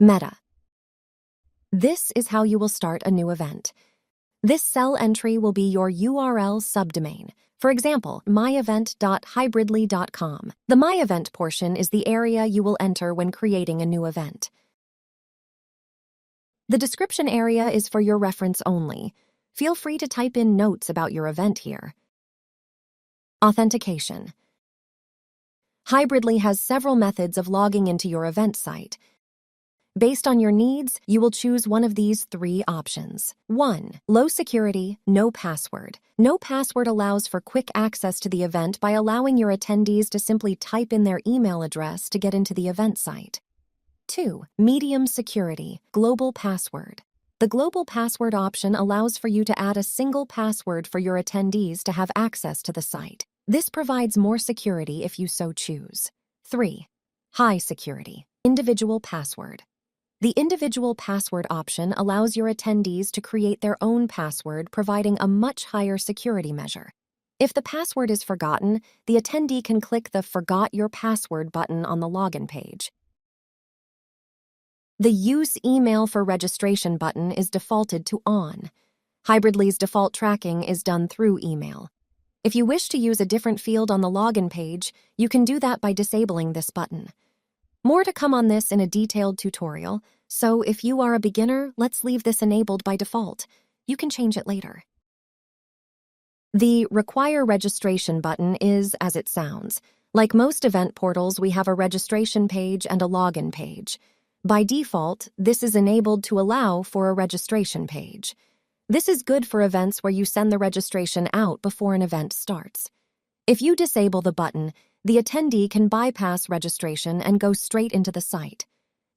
Meta. This is how you will start a new event. This cell entry will be your URL subdomain. For example, myevent.hybridley.com. The My Event portion is the area you will enter when creating a new event. The description area is for your reference only. Feel free to type in notes about your event here. Authentication. Hybridley has several methods of logging into your event site. Based on your needs, you will choose one of these 3 options. 1. Low security, no password. No password allows for quick access to the event by allowing your attendees to simply type in their email address to get into the event site. 2. Medium security, global password. The global password option allows for you to add a single password for your attendees to have access to the site. This provides more security if you so choose. 3. High security, individual password. The individual password option allows your attendees to create their own password, providing a much higher security measure. If the password is forgotten, the attendee can click the Forgot Your Password button on the login page. The Use Email for Registration button is defaulted to On. Hybridley's default tracking is done through email. If you wish to use a different field on the login page, you can do that by disabling this button. More to come on this in a detailed tutorial, so if you are a beginner, let's leave this enabled by default. You can change it later. The Require Registration button is as it sounds. Like most event portals, we have a registration page and a login page. By default, this is enabled to allow for a registration page. This is good for events where you send the registration out before an event starts. If you disable the button, the attendee can bypass registration and go straight into the site.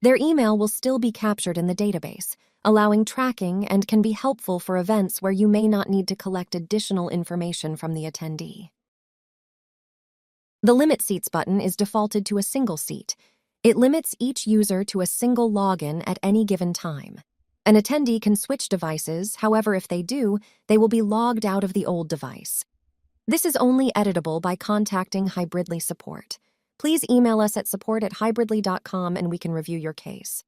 Their email will still be captured in the database, allowing tracking and can be helpful for events where you may not need to collect additional information from the attendee. The Limit Seats button is defaulted to a single seat. It limits each user to a single login at any given time. An attendee can switch devices, however, if they do, they will be logged out of the old device. This is only editable by contacting Hybridley support. Please email us at support@hybridley.com and we can review your case.